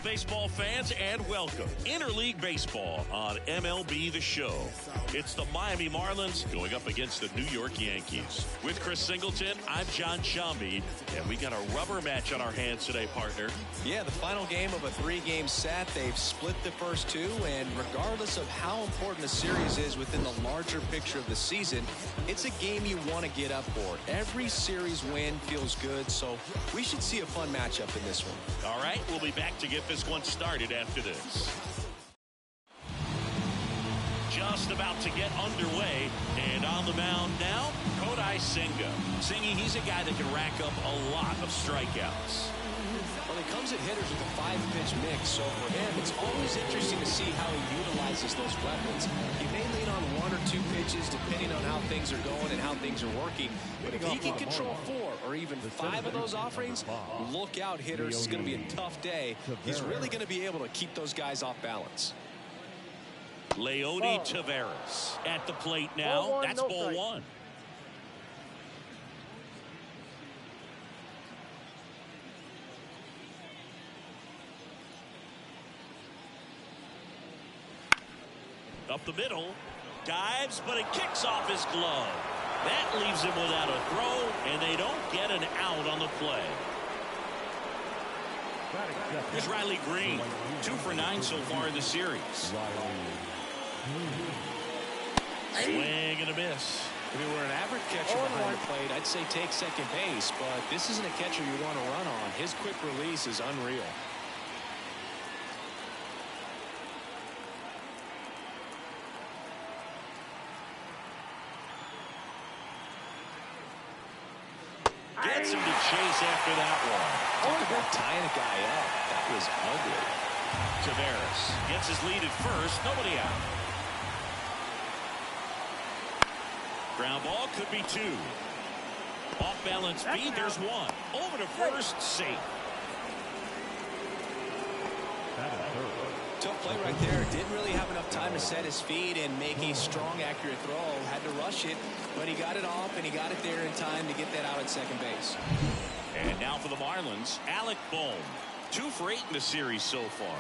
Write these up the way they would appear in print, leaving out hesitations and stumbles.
baseball fans, and welcome. Interleague Baseball on MLB The Show. It's the Miami Marlins going up against the New York Yankees. With Chris Singleton, I'm John Shambi, and we got a rubber match on our hands today, partner. Yeah, the final game of a three-game set. They've split the first two, and regardless of how important a series is within the larger picture of the season, it's a game you want to get up for. Every series win feels good, so we should see a fun matchup in this one. All right, we'll be back to get this one started after this. Just about to get underway, and on the mound now, Kodai Senga. Singy, he's a guy that can rack up a lot of strikeouts. Well, he comes at hitters with a 5-pitch mix, so for him, it's always interesting to see how he utilizes those weapons. He may lean on 1 or 2 pitches depending on how things are going and how things are working, but if he can control 4 or even 5 of those offerings, look out, hitters. It's going to be a tough day. He's really going to be able to keep those guys off balance. Leody Taveras at the plate now. That's ball 1. Up the middle, dives, but it kicks off his glove. That leaves him without a throw, and they don't get an out on the play. Here's Riley Green, 2 for 9 so far in the series. Swing and a miss. If he were an average catcher behind the plate, I'd say take second base, but this isn't a catcher you want to run on. His quick release is unreal. Gets him to chase after that one. Talk about tying a guy up. That was ugly. Taveras gets his lead at first. Nobody out. Ground ball could be 2. Off balance feed. There's 1. Over to first. Safe. Tough play right there. Didn't really have enough time to set his feet and make a strong, accurate throw. Had to rush it, but he got it off, and he got it there in time to get that out at second base. And now for the Marlins, Alec Bohm. 2 for 8 in the series so far.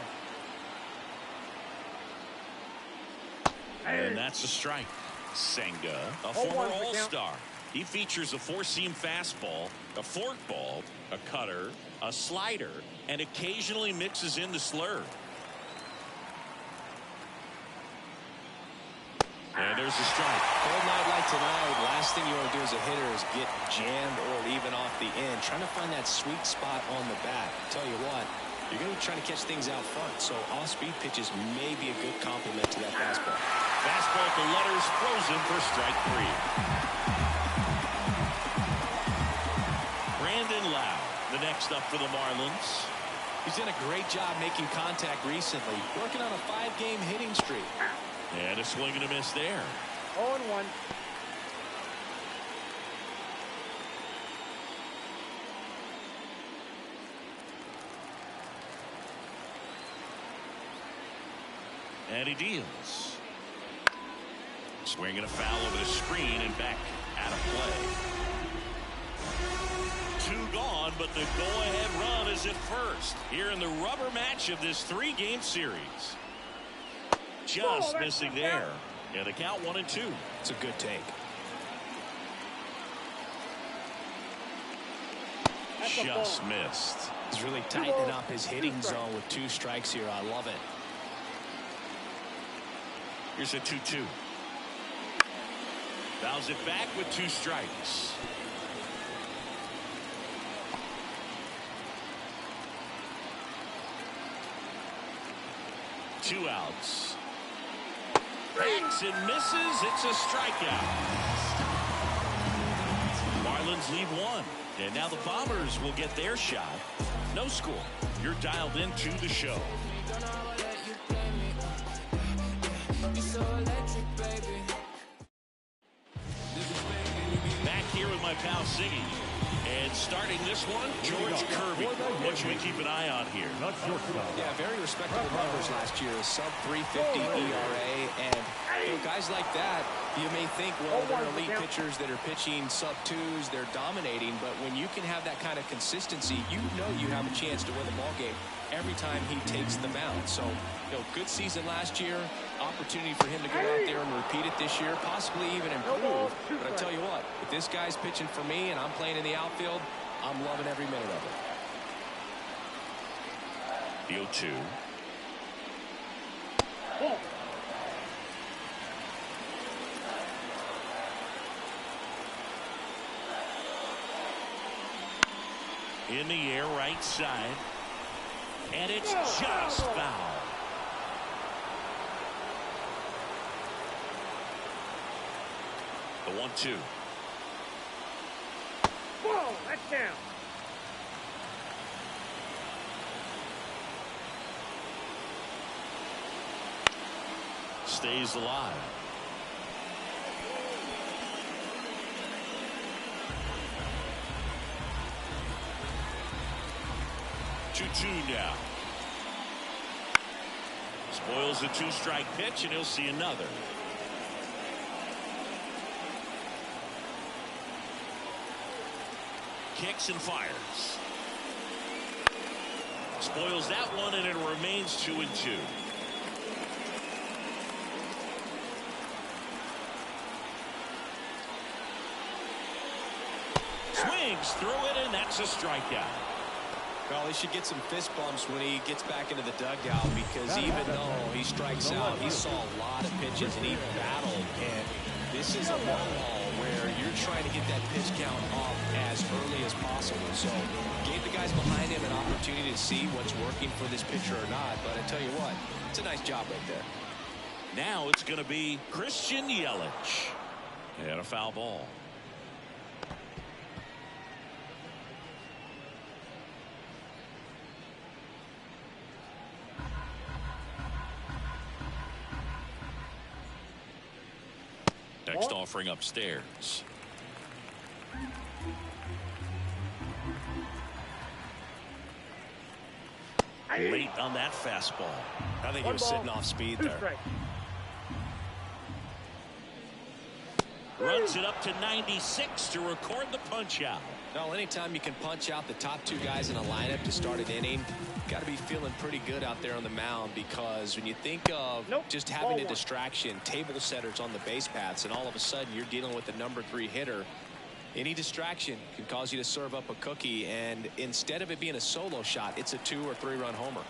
And that's the strike. Senga, a former All-Star. He features a 4-seam fastball, a forkball, a cutter, a slider, and occasionally mixes in the slurve. And there's the strike. Cold night like tonight, last thing you want to do as a hitter is get jammed or even off the end. Trying to find that sweet spot on the bat. Tell you what, you're going to be trying to catch things out front, so off-speed pitches may be a good complement to that fastball. Fastball to letters, frozen for strike 3. Brandon Lau, the next up for the Marlins. He's done a great job making contact recently, working on a 5-game hitting streak. And a swing and a miss there. 0-1. And he deals. Swing and a foul over the screen and back out of play. 2 gone, but the go-ahead run is at first here in the rubber match of this 3-game series. Just missing there. And the count 1-2. It's a good take. Just missed. He's really tightening up his hitting zone with 2 strikes here. I love it. Here's a 2-2. Fouls it back with 2 strikes. Two outs. Hacks and misses. It's a strikeout. Marlins lead 1. And now the Bombers will get their shot. No score. You're dialed into the show. Back here with my pal Siggy. And starting this one, George Kirby. What should we keep an eye on here? Yeah, very respectable numbers last year. A sub-350 ERA, and You know, guys like that, you may think, well, they're elite pitchers that are pitching sub-twos, they're dominating, but when you can have that kind of consistency, you know you have a chance to win the ball game every time he takes the mound. So, you know, good season last year, opportunity for him to go out there and repeat it this year, possibly even improve. But I tell you what, if this guy's pitching for me and I'm playing in the outfield, I'm loving every minute of it. The 0-2. In the air, right side. And it's just foul. The 1-2. Whoa, that's down. Stays alive. Two now. Spoils the two-strike pitch, and he'll see another. Kicks and fires. Spoils that one, and it remains 2-2. Swings through it, and that's a strikeout. Well, he should get some fist bumps when he gets back into the dugout, because even though he strikes out, he saw a lot of pitches and he battled. And this is a long haul where you're trying to get that pitch count off as early as possible. So gave the guys behind him an opportunity to see what's working for this pitcher or not. But I tell you what, it's a nice job right there. Now it's going to be Christian Yelich. And a foul ball. Next offering upstairs. Late on that fastball. I think he was sitting off speed there. Runs it up to 96 to record the punch out. Well, anytime you can punch out the top two guys in a lineup to start an inning, got to be feeling pretty good out there on the mound, because when you think of just having a distraction, table setters on the base paths, and all of a sudden you're dealing with the #3 hitter, any distraction can cause you to serve up a cookie, and instead of it being a solo shot, it's a 2- or 3-run homer.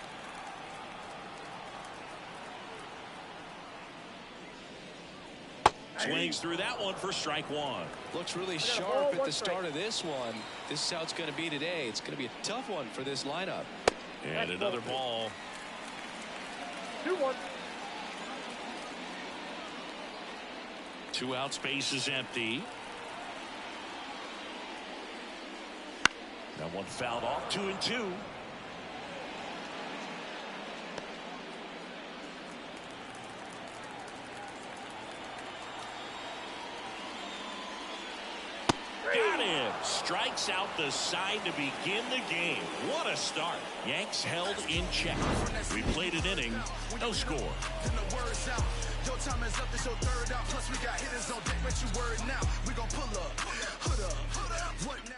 Swings through that one for strike one. Looks really sharp at the start of this one. This is how it's going to be today. It's going to be a tough one for this lineup. And another ball. 2-1. 2 out, space is empty. That one fouled off. 2-2. Got him. Strikes out the side to begin the game. What a start. Yanks held in check. We played an inning. No score. Your time is up, this your third out. Plus we got hitters on deck, but you word now. We gon' pull up, hood up, what now?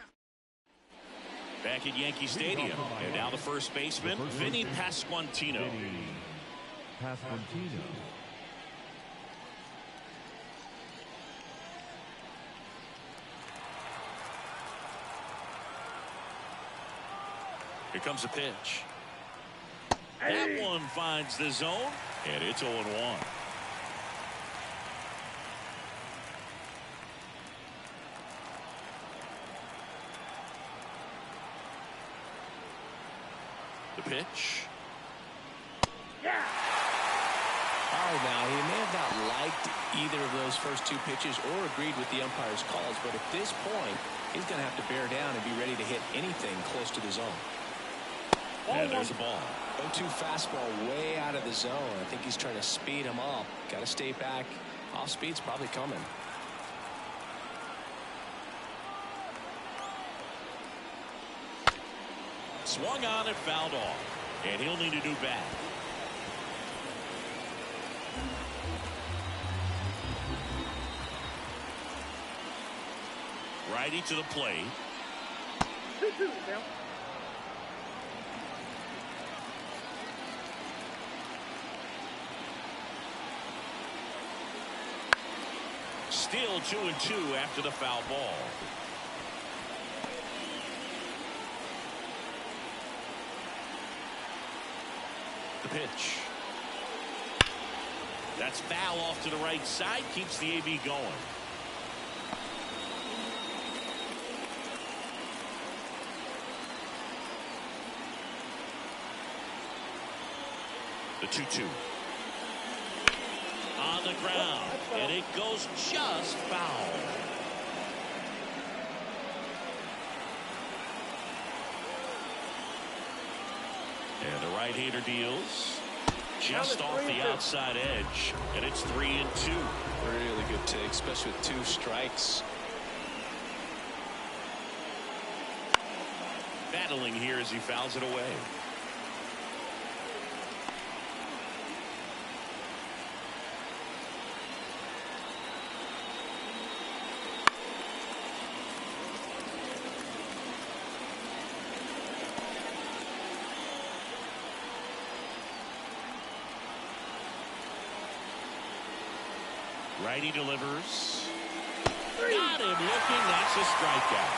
Back at Yankee Stadium. And now the first baseman, Vinny Pasquantino. Here comes a pitch. That one finds the zone, and it's 0-1. The pitch. Oh, now he may have not liked either of those first two pitches or agreed with the umpire's calls, but at this point, he's going to have to bear down and be ready to hit anything close to the zone. And there's a ball. 0-2 fastball way out of the zone. I think he's trying to speed him up. Got to stay back. Off speed's probably coming. Swung on and fouled off. And he'll need a new bat. Righty to the plate. 2-2 now. Still 2-2 after the foul ball. The pitch. That's foul off to the right side. Keeps the AB going. The 2-2. On the ground. And it goes just foul. And the right-hander deals just off the outside edge. And it's 3-2. Really good take, especially with 2 strikes. Battling here as he fouls it away. Righty delivers. Got him looking. That's a strikeout.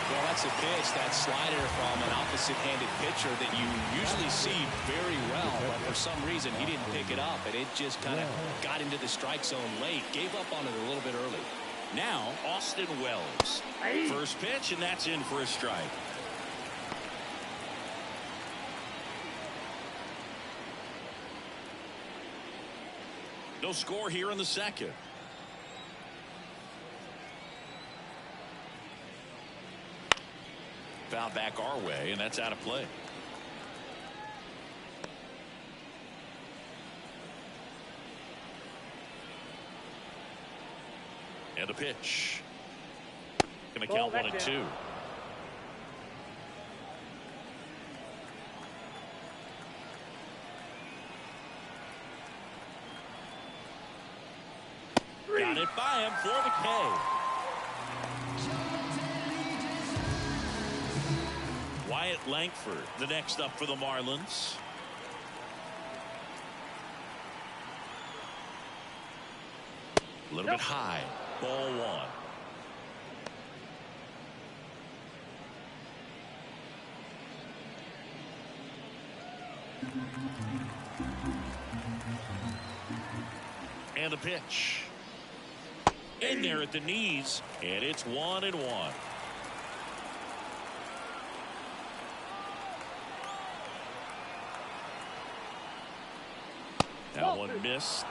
Well, that's a pitch, that slider from an opposite-handed pitcher that you usually see very well, but for some reason he didn't pick it up, and it just kind of got into the strike zone late. Gave up on it a little bit early. Now Austin Wells. First pitch, and that's in for a strike. No score here in the second. Foul back our way, and that's out of play. And a pitch. Going to count 1-2. Got it by him for the K. Wyatt Langford, the next up for the Marlins. A little bit high. Ball 1. And a pitch. In there at the knees, and it's 1-1. That one missed.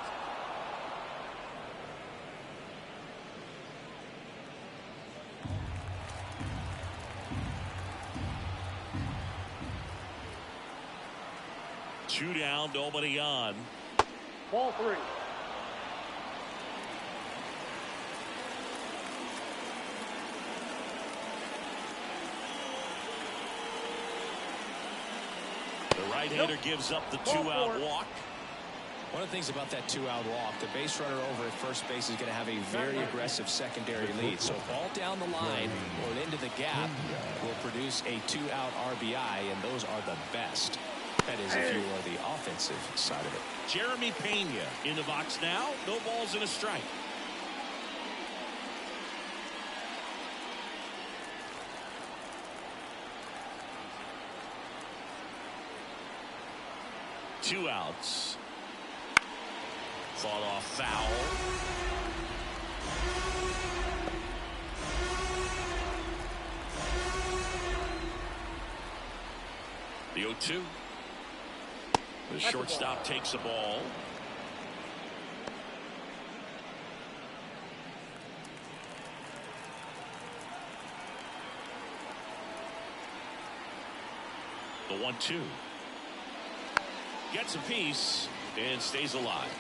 Two down, nobody on. Ball 3. Right-hander gives up the 2-out walk. One of the things about that 2-out walk, the base runner over at first base is going to have a very aggressive secondary lead. So ball down the line or into the gap will produce a 2-out RBI, and those are the best. That is if you are the offensive side of it. Jeremy Pena in the box now. No balls and a strike. Two outs. Fought off foul. The 0-2. The shortstop takes the ball. The 1-2. Gets a piece and stays alive.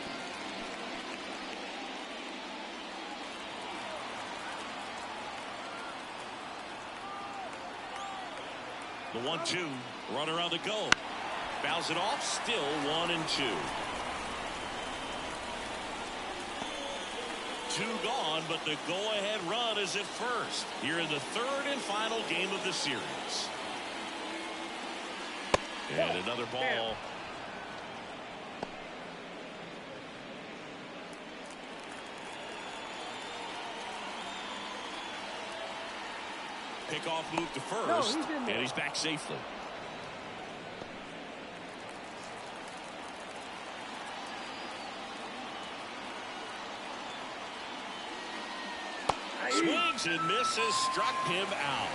The 1-2. Runner on the go. Fouls it off. Still 1-2. 2 gone, but the go-ahead run is at first here in the 3rd and final game of the series. And another ball. Pickoff move to first, and he's back safely. Swings and misses, struck him out.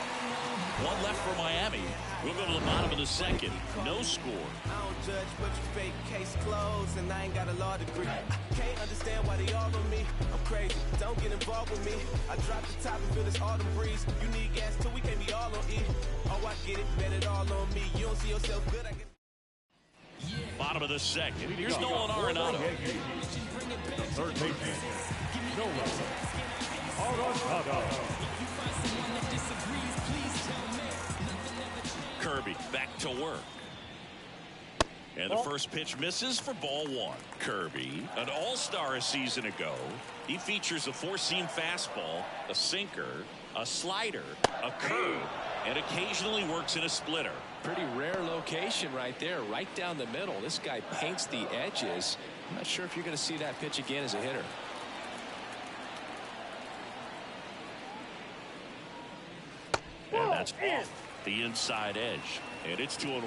1 left for Miami. We'll go to the bottom of the 2nd. No score. I don't judge but you fake, case closed, and I ain't got a law degree. Can't understand why they all on me. I'm crazy, don't get involved with me. I drop the top and feel this autumn breeze. You need gas too, we can't be all on E. Oh, I get it, bet it all on me. You don't see yourself good, I guess. Bottom of the 2nd. Here's Nolan Arenado. Third baseman, Nolan Arenado. Kirby back to work. And the first pitch misses for ball 1. Kirby, an all-star a season ago. He features a 4-seam fastball, a sinker, a slider, a curve, and occasionally works in a splitter. Pretty rare location right there, right down the middle. This guy paints the edges. I'm not sure if you're going to see that pitch again as a hitter. And that's off the inside edge. And it's 2-1.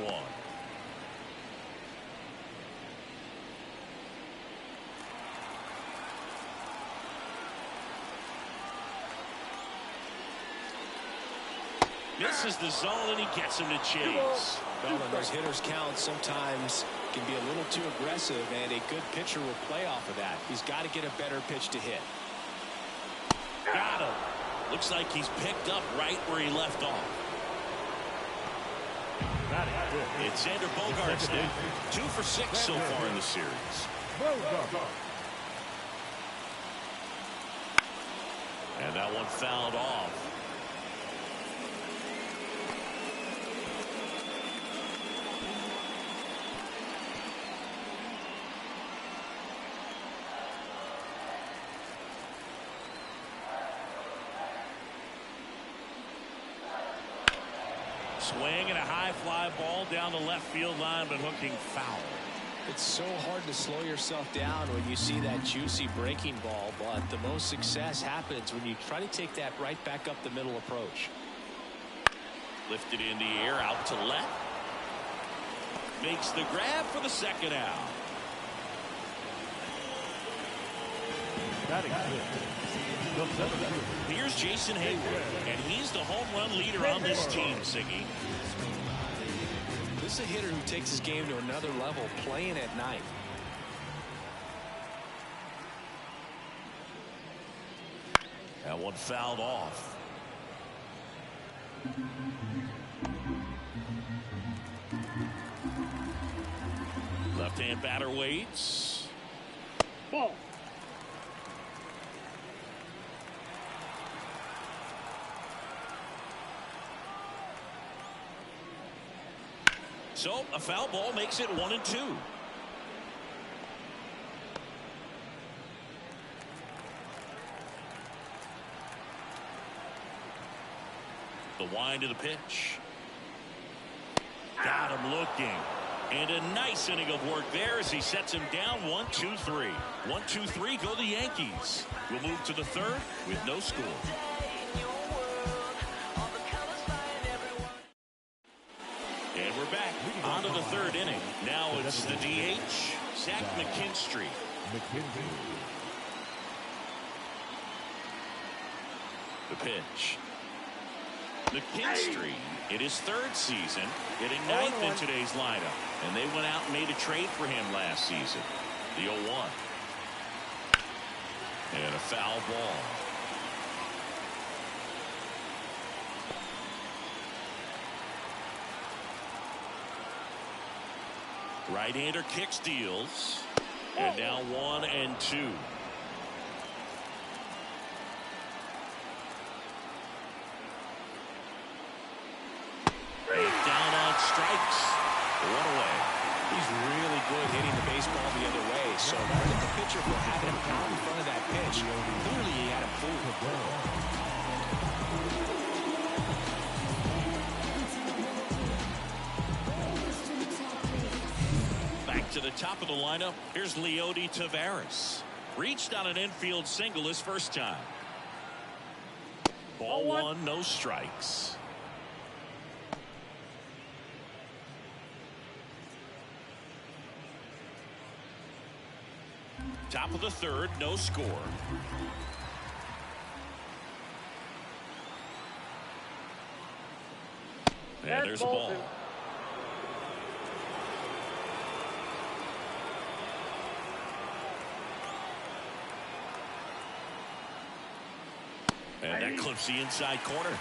Misses the zone, and he gets him to chase. Well, when those hitters count, sometimes can be a little too aggressive, and a good pitcher will play off of that. He's got to get a better pitch to hit. Got him. Looks like he's picked up right where he left off. It's Xander Bogaerts now. 2 for 6 so far in the series. And that one fouled off. Swing and a high fly ball down the left field line, but hooking foul. It's so hard to slow yourself down when you see that juicy breaking ball, but the most success happens when you try to take that right back up the middle approach. Lifted in the air, out to left. Makes the grab for the 2nd out. Here's Jason Hayward, and he's the home run leader on this team, Siggy. This is a hitter who takes his game to another level, playing at night. That one fouled off. Left-hand batter waits. Ball. So a foul ball makes it 1-2. The wind of the pitch. Got him looking. And a nice inning of work there as he sets him down. 1-2-3. 1-2-3 go the Yankees. We'll move to the 3rd with no score. And we're back on to the 3rd inning. Now it's the DH, Zach McKinstry. The pitch. McKinstry in his 3rd season, getting 9th in today's lineup. And they went out and made a trade for him last season. The 0-1. And a foul ball. Right-hander kick steals. And now 1-2. Down on strikes. One away. He's really good hitting the baseball the other way. So credit the pitcher for having him out in front of that pitch. Clearly he had him fooled. To the top of the lineup, here's Leody Taveras. Reached on an infield single his first time. Ball one, no strikes. Top of the third, no score. And there's a ball. And that clips the inside corner.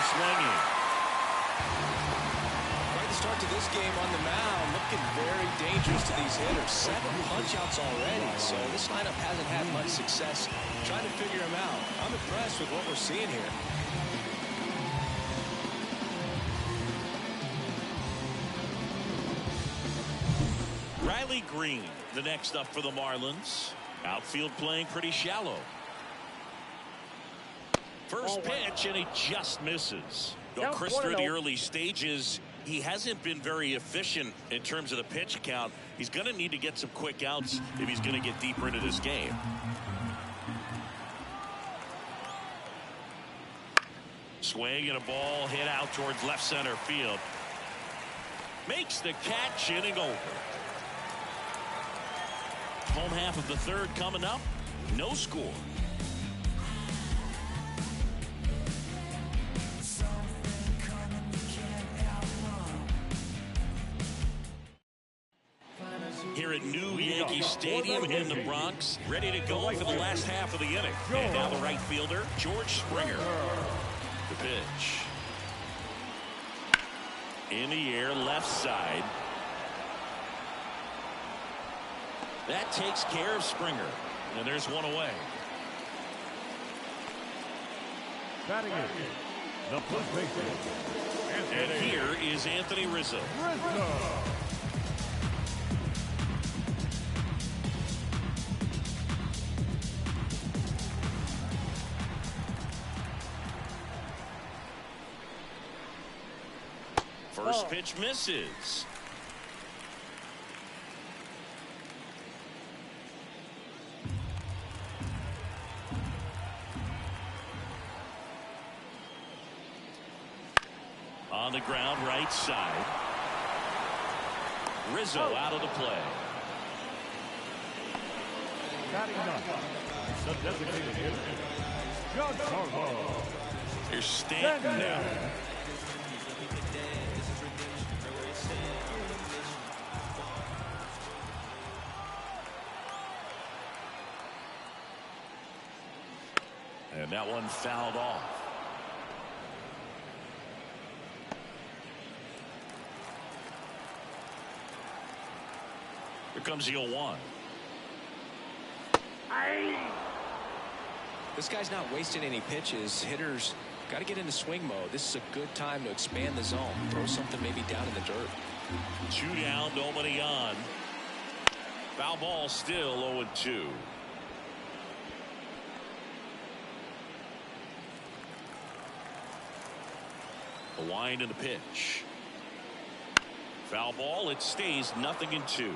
Swinging. Quite the start to this game on the mound. Looking very dangerous to these hitters. 7 punch-outs already. So this lineup hasn't had much success trying to figure him out. I'm impressed with what we're seeing here. Riley Green, the next up for the Marlins. Outfield playing pretty shallow. First pitch, and he just misses. Well, Chris, through the early stages, he hasn't been very efficient in terms of the pitch count. He's going to need to get some quick outs if he's going to get deeper into this game. Swing and a ball hit out towards left center field. Makes the catch, inning over. Home half of the third coming up. No score. Here at New Yankee Stadium in the Bronx, ready to go for the last half of the inning. And now the right fielder, George Springer. The pitch. In the air, left side. That takes care of Springer. And there's one away. Batting in the first baseman. And here is Anthony Rizzo. First pitch misses. On the ground, right side. Rizzo out of the play. Batting ninth, the designated hitter, John Carlo. Here's Stanton now. And that one fouled off. Here comes the 0-1. This guy's not wasting any pitches. Hitters got to get into swing mode. This is a good time to expand the zone. Throw something maybe down in the dirt. 2 down, nobody on. Foul ball, still 0-2. The wind and the pitch. Foul ball, it stays 0-2.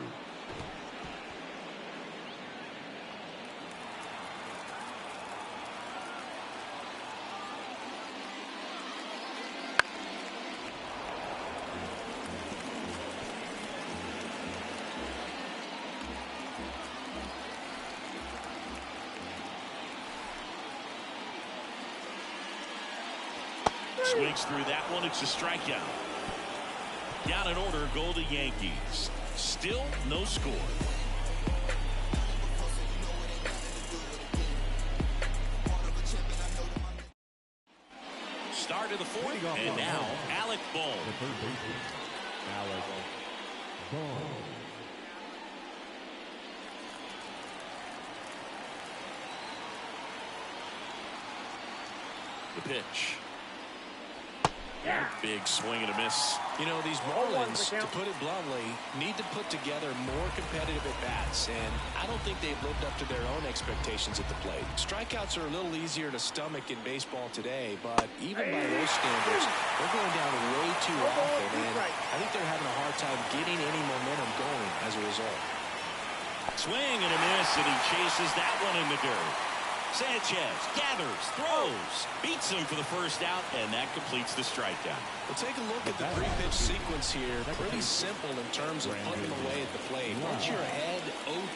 Swings through that one. It's a strikeout. Down in order go the Yankees. Still no score. Start of the fourth, and now Alec Bohm. The third baseman, Alec Bohm. The pitch. Big swing and a miss. You know, these Marlins, to put it bluntly, need to put together more competitive at-bats, and I don't think they've lived up to their own expectations at the plate. Strikeouts are a little easier to stomach in baseball today, but even by those standards, they're going down way too often, and I think they're having a hard time getting any momentum going as a result. Swing and a miss, and he chases that one in the dirt. Sanchez gathers, throws, beats him for the first out, and that completes the strikeout. Well, take a look at the three-pitch sequence here. Pretty simple in terms of putting them away at the plate. Once you're ahead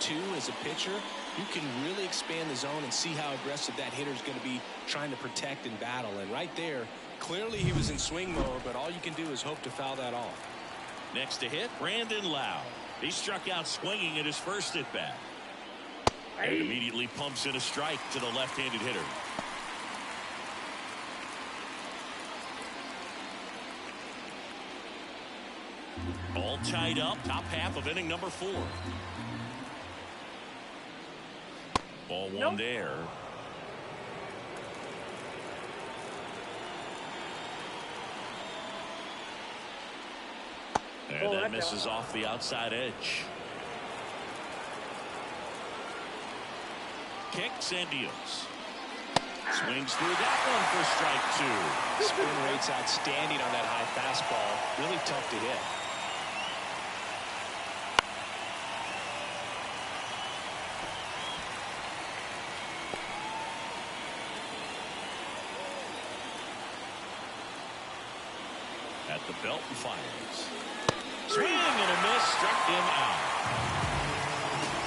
0-2 as a pitcher, you can really expand the zone and see how aggressive that hitter is going to be trying to protect and battle. And right there, clearly he was in swing mode, but all you can do is hope to foul that off. Next to hit, Brandon Lau. He struck out swinging at his first at-bat. And immediately pumps in a strike to the left-handed hitter. All tied up, top half of inning number 4. Ball one there. And that misses off the outside edge. Kicks and deals. Swings through that one for strike 2. Spin rate's outstanding on that high fastball. Really tough to hit. At the belt and fires. Swing and a miss, struck him out.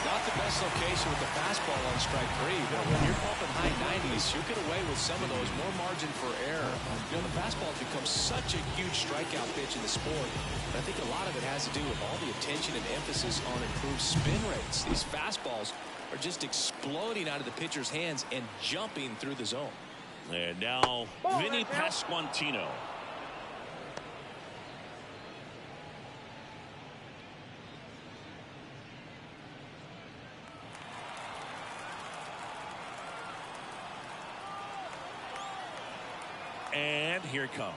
Not the best location with the fastball on strike 3, but when you're pumping high 90s, you'll get away with some of those, more margin for error. You know, the fastball has become such a huge strikeout pitch in the sport, but I think a lot of it has to do with all the attention and emphasis on improved spin rates. These fastballs are just exploding out of the pitcher's hands and jumping through the zone. And now, Vinny Pasquantino. And here it comes.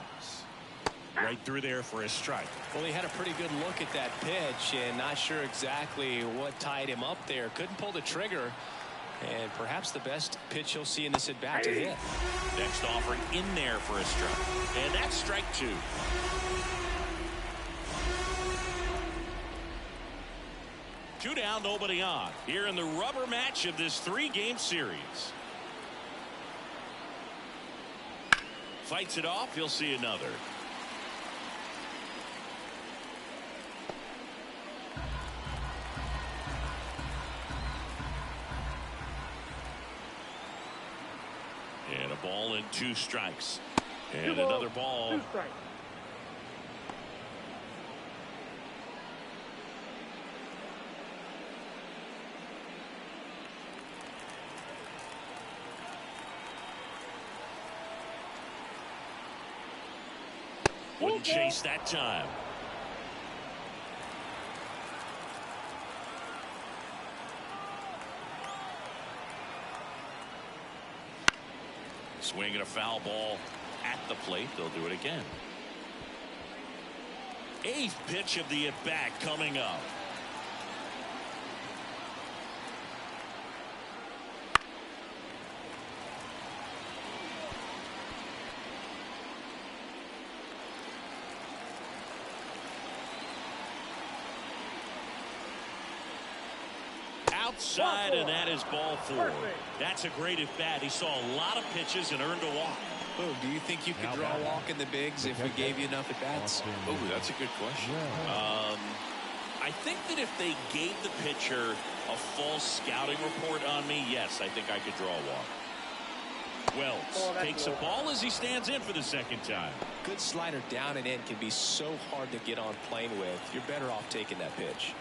Right through there for a strike. Well, he had a pretty good look at that pitch and not sure exactly what tied him up there. Couldn't pull the trigger. And perhaps the best pitch he'll see in this at-bat to hit. Next offering in there for a strike. And that's strike 2. Two down, nobody on. Here in the rubber match of this 3-game series. Fights it off, he'll see another. And a ball and 2 strikes. And another ball. 2 strikes. Wouldn't chase that time. Swinging a foul ball at the plate. They'll do it again. 8th pitch of the at-bat coming up. Outside, and that is ball 4. That's a great at-bat. He saw a lot of pitches and earned a walk. Oh, do you think you could draw a walk in the bigs if we gave you enough at-bats? Oh, that's a good question. I think that if they gave the pitcher a full scouting report on me, yes, I think I could draw a walk. Wells takes a ball as he stands in for the second time. Good slider down and in can be so hard to get on plane with. You're better off taking that pitch.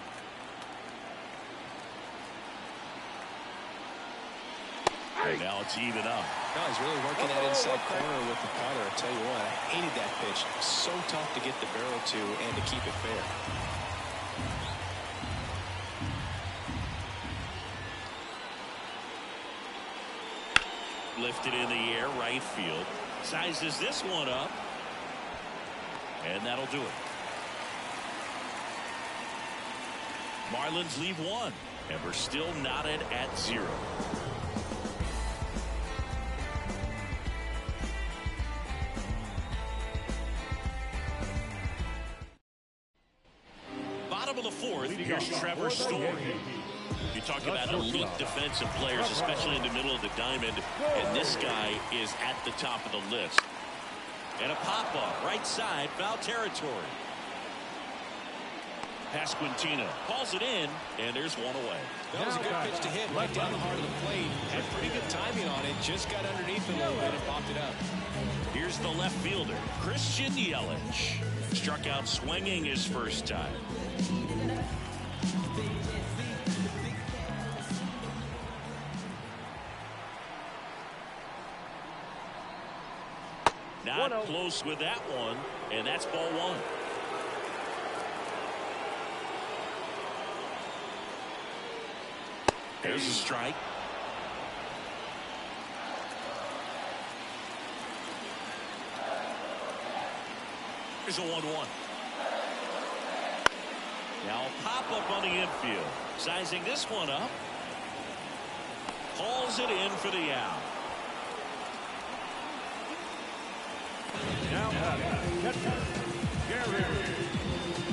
And now it's even up. No, he's really working that inside corner with the cutter. I tell you what, I hated that pitch. So tough to get the barrel to and to keep it fair. Lifted in the air, right field. Sizes this one up. And that'll do it. Marlins leave one. And we're still knotted at 0. Bottom of the 4th, here's Trevor Story. You talk about elite defensive players, especially in the middle of the diamond, and this guy is at the top of the list. And a pop-up, right side, foul territory. Pasquantino calls it in, and there's one away. That was a good pitch to hit right down the heart of the plate. Had pretty good timing on it, just got underneath it a little bit and popped it up. Here's the left fielder, Christian Yelich. Struck out swinging his first time. Not close with that one, and that's ball 1. There's a strike. Here's a 1-1. Now pop up on the infield. Sizing this one up. Hauls it in for the out.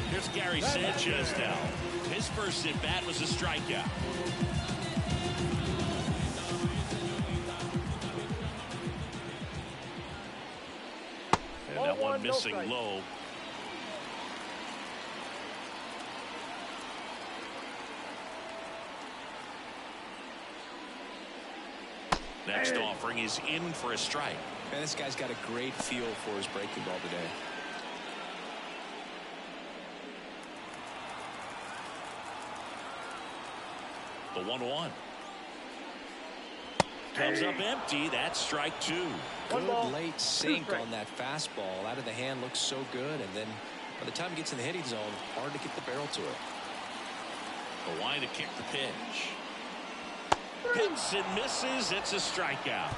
Here's Gary Sanchez now. His first at bat was a strikeout. And that one missing low. Next offering is in for a strike. Man, this guy's got a great feel for his breaking ball today. The 1-1. Comes up empty. That's strike 2. Good late sink on that fastball. Out of the hand looks so good. And then by the time it gets in the hitting zone, hard to get the barrel to it. The line to kick the pitch. Hits and misses. It's a strikeout.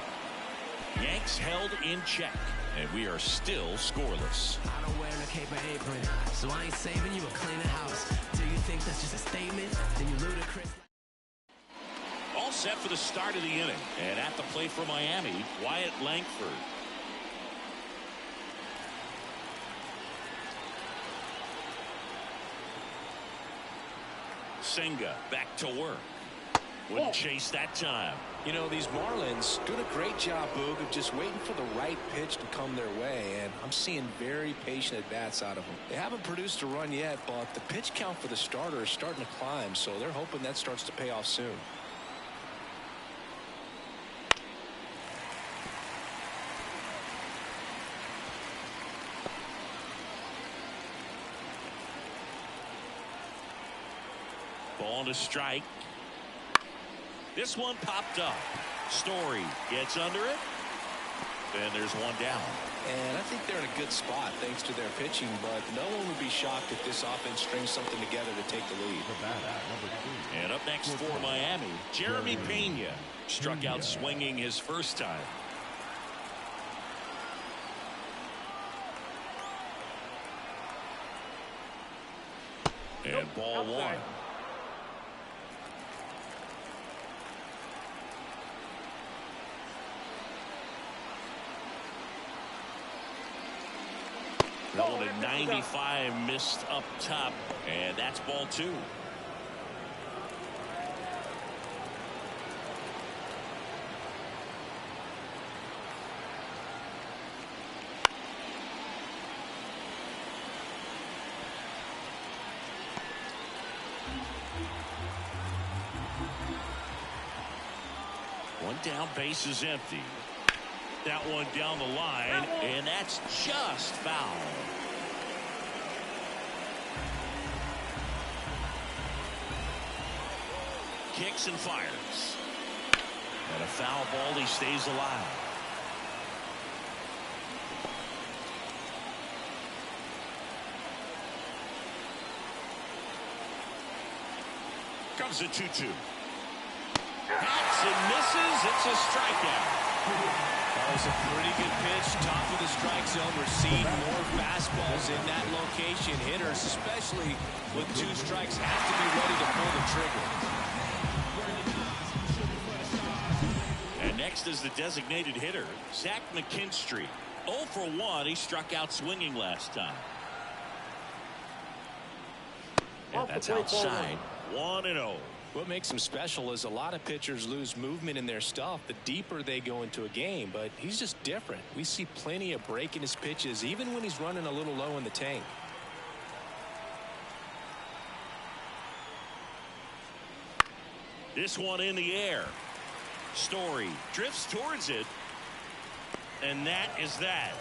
Yanks held in check, and we are still scoreless. I don't wear a cape or apron, so I ain't saving you a cleaner house. Do you think that's just a statement? Then you ludicrous. All set for the start of the inning, and at the plate for Miami, Wyatt Langford. Senga back to work. Wouldn't chase that time. You know, these Marlins doing a great job, Boog, of just waiting for the right pitch to come their way, and I'm seeing very patient at-bats out of them. They haven't produced a run yet, but the pitch count for the starter is starting to climb, so they're hoping that starts to pay off soon. Ball to strike. This one popped up. Story gets under it. And there's one down. And I think they're in a good spot thanks to their pitching, but no one would be shocked if this offense strings something together to take the lead. And up next for Miami, Jeremy Pena. Struck out swinging his first time. And ball 1. Going to 95, missed up top, and that's ball 2. One down, base is empty. That one down the line, and that's just foul. Kicks and fires. And a foul ball, he stays alive. Comes a 2-2. Hats and misses. It's a strikeout. That was a pretty good pitch. Top of the strike zone. We're seeing more fastballs in that location. Hitters, especially with 2 strikes, have to be ready to pull the trigger. And next is the designated hitter, Zach McKinstry. 0 for 1. He struck out swinging last time. And that's outside. 1-0. What makes him special is a lot of pitchers lose movement in their stuff the deeper they go into a game, but he's just different. We see plenty of break in his pitches even when he's running a little low in the tank. This one in the air. Story drifts towards it, and that is that.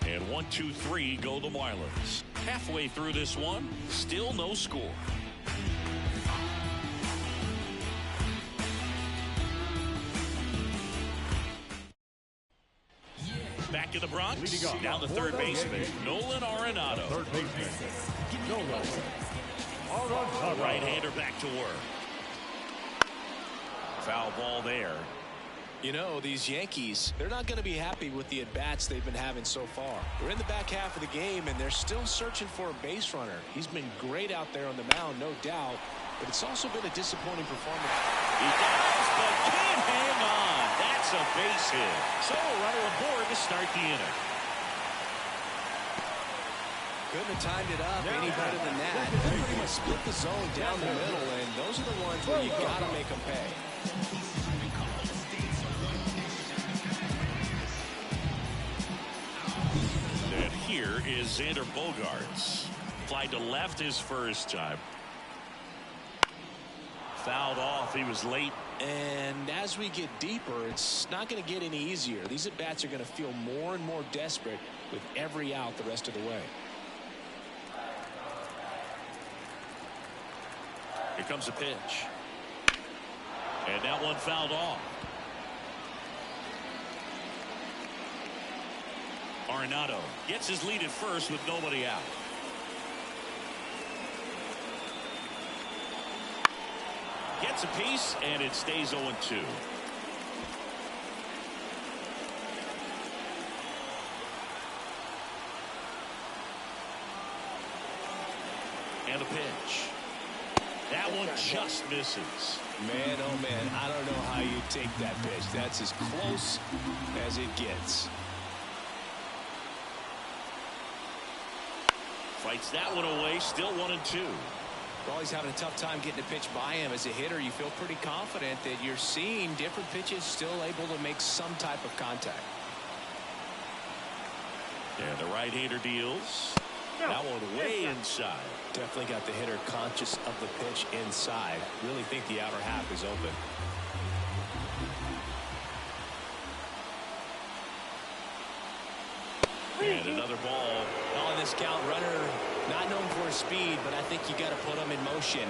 And 1-2-3 go the Marlins. Halfway through this one, still no score. Back in the Bronx, down the third baseman, Nolan Arenado. Third baseman, Nolan Arenado. Right-hander back to work. Foul ball there. You know, these Yankees, they're not going to be happy with the at-bats they've been having so far. We're in the back half of the game, and they're still searching for a base runner. He's been great out there on the mound, no doubt, but it's also been a disappointing performance. He does, but can't hang on. That's a base hit. So a runner aboard to start the inning. Couldn't have timed it up any better than that. They pretty much split the zone down the middle, and those are the ones where you got to make them pay. And here is Xander Bogaerts. Flied to left his first time. Fouled off. He was late. And as we get deeper, it's not going to get any easier. These at-bats are going to feel more and more desperate with every out the rest of the way. Here comes a pitch. And that one fouled off. Arenado gets his lead at first with nobody out. Gets a piece, and it stays 0-2. And a pitch. That one just misses. Man, oh man, I don't know how you take that pitch. That's as close as it gets. Fights that one away, still 1-2. Well, he's having a tough time getting a pitch by him. As a hitter, you feel pretty confident that you're seeing different pitches still able to make some type of contact. And the right-hander deals. That one way inside. Definitely got the hitter conscious of the pitch inside. Really think the outer half is open. And another ball. On this count, runner not known for his speed, but I think you got to put him in motion.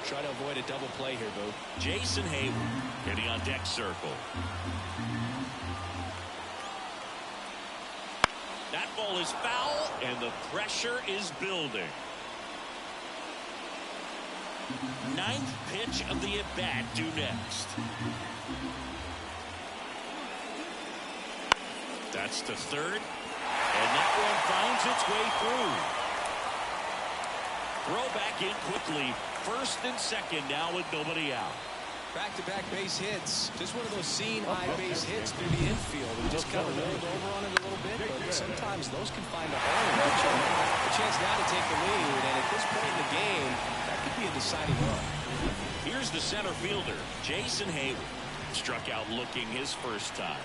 Try to avoid a double play here, Boo. Jason Hayward getting on deck circle. That ball is foul, and the pressure is building. Ninth pitch of the at-bat due next. That's to third, and that one finds its way through. Throw back in quickly. First and second now with nobody out. Back-to-back base hits. Just one of those seeing high base hits through the infield. We just kind of rolled over on it a little bit, but sometimes those can find a hole and get you a chance now to take the lead. And at this point in the game, that could be a deciding run. Here's the center fielder, Jason Hayward. Struck out looking his first time.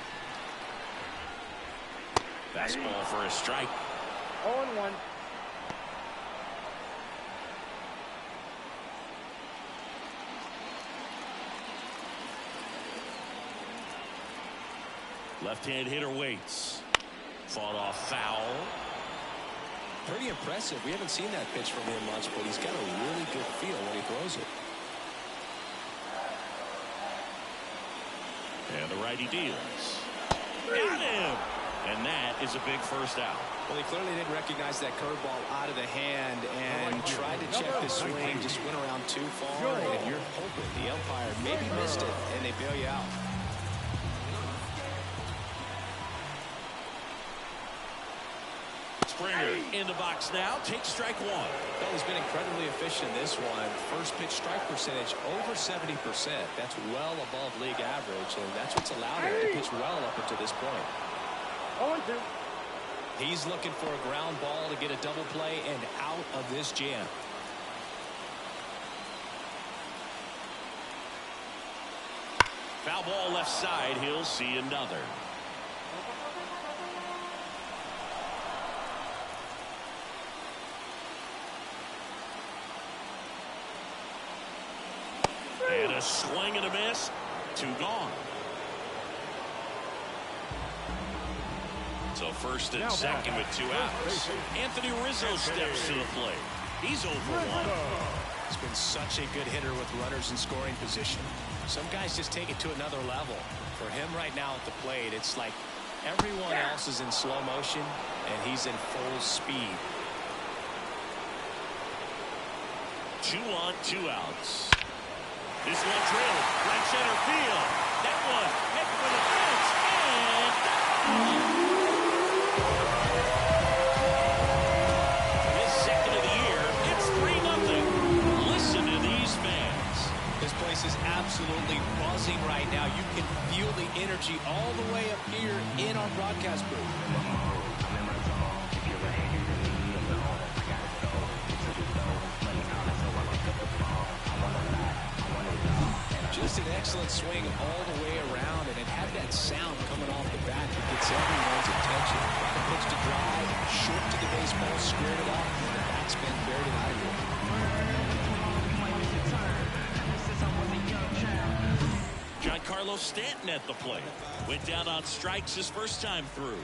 Fastball for a strike. 0-1. Left-hand hitter waits. Fought off foul. Pretty impressive. We haven't seen that pitch from him much, but he's got a really good feel when he throws it. And the righty deals. Got him! And that is a big first out. Well, he clearly didn't recognize that curveball out of the hand and tried to check the swing, just went around too far, and you're hoping the umpire maybe missed it, and they bail you out. Springer in the box now. Takes strike one. Well, he's been incredibly efficient in this one. First pitch strike percentage over 70%. That's well above league average, and that's what's allowed him to pitch well up until this point. 0-2. He's looking for a ground ball to get a double play and out of this jam. Foul ball left side. He'll see another. And a swing and a miss. 2 gone. So first and second with 2 outs. Anthony Rizzo steps to the plate. He's over 1. He's been such a good hitter with runners in scoring position. Some guys just take it to another level. For him right now at the plate, it's like everyone else is in slow motion and he's in full speed. 2 on, 2 outs. This one drilled right center field. That one headed for the fence and his second of the year. It's 3-0. Listen to these fans. This place is absolutely buzzing right now. You can feel the energy all the way up here in our broadcast booth. Just an excellent swing all the way around, and it had that sound coming off the bat that gets everyone's attention. The pitch to drive, short to the baseball, squared it up, and the backspin buried it out of here. Giancarlo Stanton at the plate. Went down on strikes his first time through.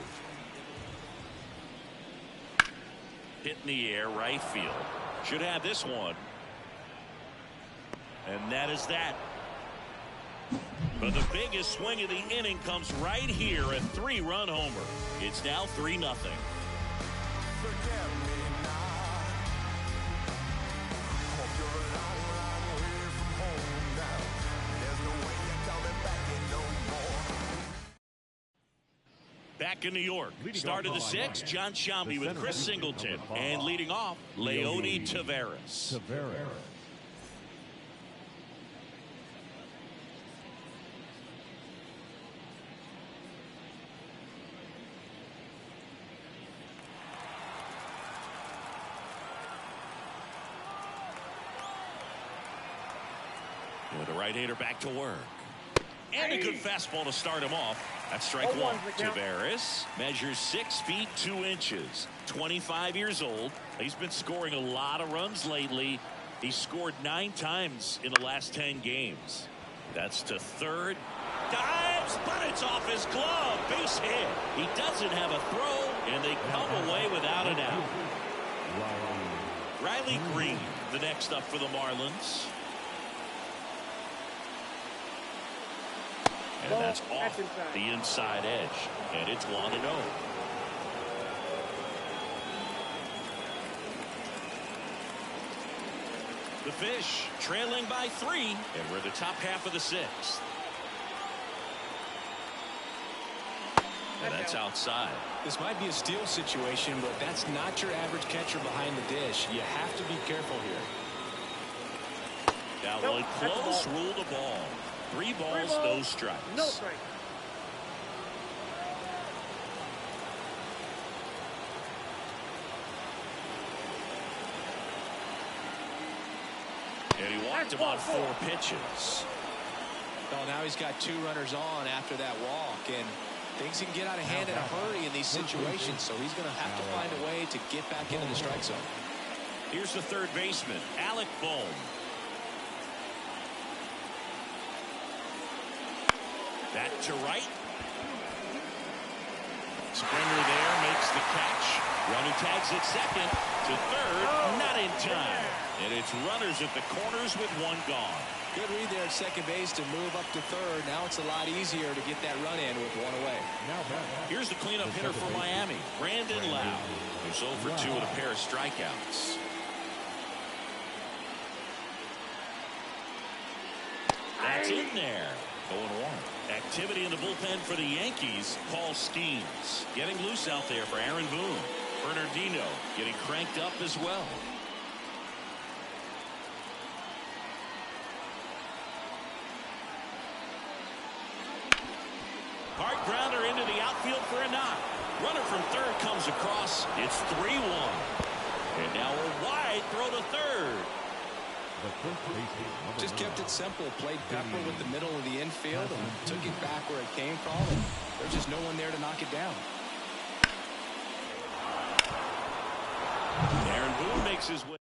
Hit in the air, right field. Should have this one. And that is that. But the biggest swing of the inning comes right here, a 3-run homer. It's now 3-0. Back in New York, start of the 6th, John Shambi with Chris Singleton. And leading off, Leody Taveras. With the right-hander back to work. And a good fastball to start him off. That's strike one. Taveras measures 6 feet 2 inches. 25 years old. He's been scoring a lot of runs lately. He's scored 9 times in the last 10 games. That's to third. Dives, but it's off his glove. Base hit. He doesn't have a throw, and they come away without an out. Riley Green, the next up for the Marlins. And that's off the inside edge. And it's 1-0. The Fish trailing by 3. And we're the top half of the 6th. And that's outside. This might be a steal situation, but that's not your average catcher behind the dish. You have to be careful here. Now, one close, rule the ball. 3 balls, no strikes. No strike. And he walked him on 4 pitches. Well, now he's got 2 runners on after that walk, and things can get out of hand in a hurry in these situations, so he's going to have to find a way to get back into the strike zone. Here's the third baseman, Alec Bohm. Back to right. Springer there makes the catch. Runner tags at second to third. Not in time. And it's runners at the corners with one gone. Good read there at second base to move up to third. Now it's a lot easier to get that run in with one away. Here's the cleanup hitter for Miami, Brandon Lau, who's 0 for 2 with a pair of strikeouts. That's in there. 0-1. Activity in the bullpen for the Yankees. Paul Skeens getting loose out there for Aaron Boone. Bernardino getting cranked up as well. Hard grounder into the outfield for a knock. Runner from third comes across. It's 3-1. And now a wide throw to third. Just kept it simple. Played pepper with the middle of the infield and took it back where it came from. And there's just no one there to knock it down. Aaron Boone makes his way.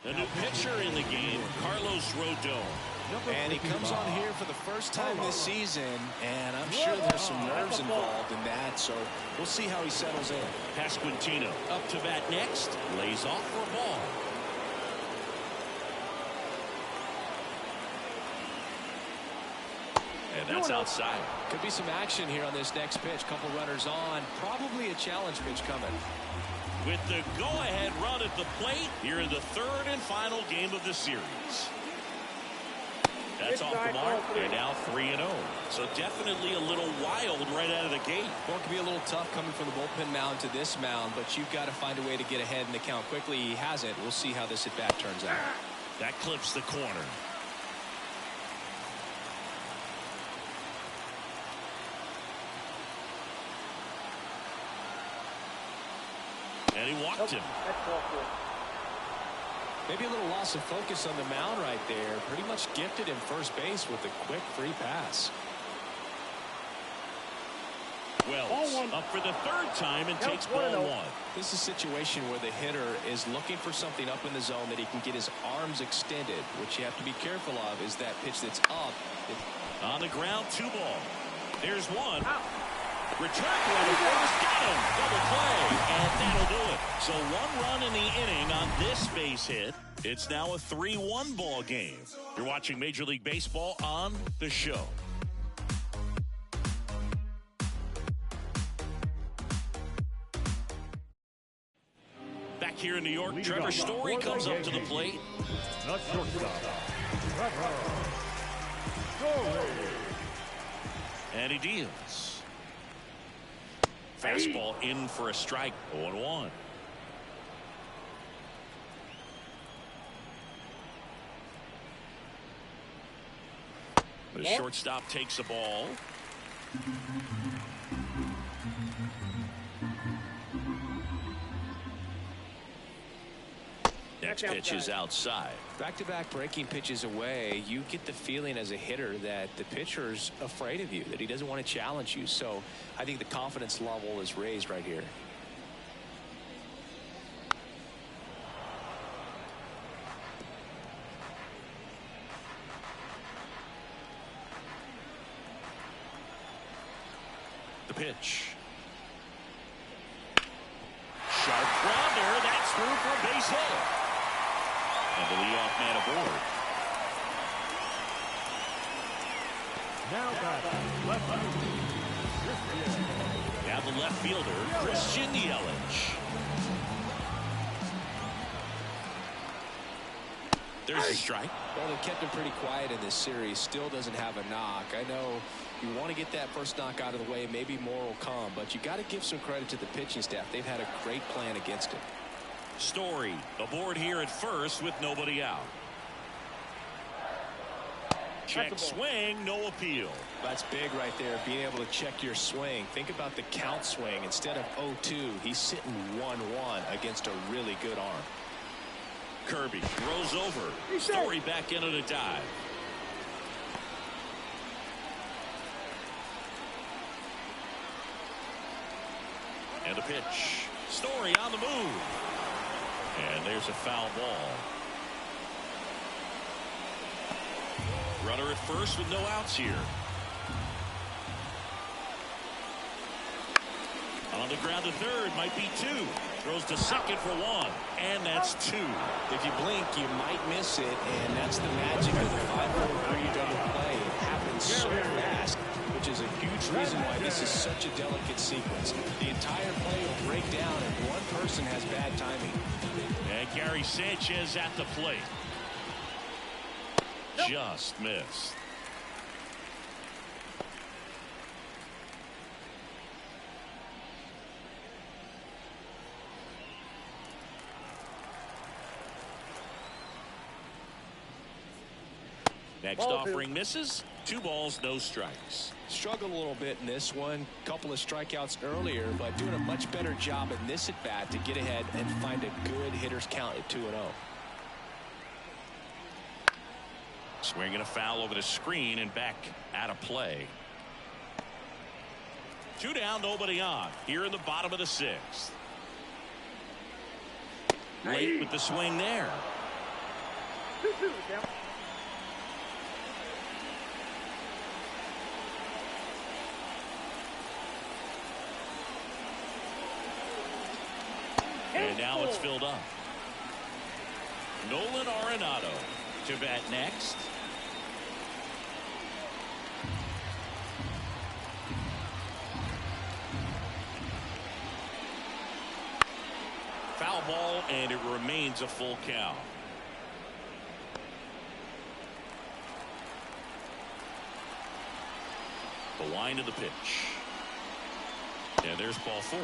A new pitcher in the game, Carlos Rodon. And he comes on here for the first time this season, and I'm sure there's some nerves involved in that, so we'll see how he settles in. Pasquantino up to bat next, lays off for a ball. And that's outside. Could be some action here on this next pitch. Couple runners on, probably a challenge pitch coming. With the go-ahead run at the plate here in the third and final game of the series. That's off the mark. They're now 3-0. So definitely a little wild right out of the gate. Well, it could be a little tough coming from the bullpen mound to this mound, but you've got to find a way to get ahead in the count quickly. He hasn't. We'll see how this at-bat turns out. That clips the corner. And he walked him. Maybe a little loss of focus on the mound right there. Pretty much gifted him first base with a quick free pass. Wells up for the third time and takes ball one. This is a situation where the hitter is looking for something up in the zone that he can get his arms extended. What you have to be careful of is that pitch that's up. On the ground, 2 ball. There's one. Return play to first, got him. Double play, and that'll do it. So 1 run in the inning on this base hit. It's now a 3-1 ball game. You're watching Major League Baseball on the show. Back here in New York, Trevor Story comes up to the plate. Not shortstop. And he deals. Fastball in for a strike. 0-1. The shortstop takes the ball. Next pitch is outside. Back-to-back breaking pitches away, you get the feeling as a hitter that the pitcher's afraid of you, that he doesn't want to challenge you. So I think the confidence level is raised right here. The pitch. Sharp grounder. That's through for a base hit. And the leadoff man aboard. Now back. Now the left fielder, Christian Yelich. There's a strike. Well, they've kept him pretty quiet in this series. Still doesn't have a knock. I know you want to get that first knock out of the way. Maybe more will come, but you got to give some credit to the pitching staff. They've had a great plan against him. Story aboard here at first with nobody out. Check swing, no appeal. That's big right there, being able to check your swing. Think about the count swing. Instead of 0-2, he's sitting 1-1 against a really good arm. Kirby throws over. Story back into the dive. And a pitch. Story on the move. And there's a foul ball. Runner at first with no outs here. On the ground to third, might be 2. Throws to second for 1, and that's 2. If you blink, you might miss it, and that's the magic of the 5-4-3 double play. It happens so fast, which is a huge reason why this is such a delicate sequence. The entire play will break down if one person has bad timing. And Gary Sanchez at the plate. Just missed. Next offering misses. 2 balls, no strikes. Struggled a little bit in this one. Couple of strikeouts earlier, but doing a much better job in this at bat to get ahead and find a good hitter's count at 2-0. Swinging a foul over the screen and back out of play. 2 down, nobody on. Here in the bottom of the 6th. Late with the swing there. 2-2, count. And now it's filled up. Nolan Arenado to bat next. Foul ball, and it remains a full count. The line of the pitch. And there's ball 4.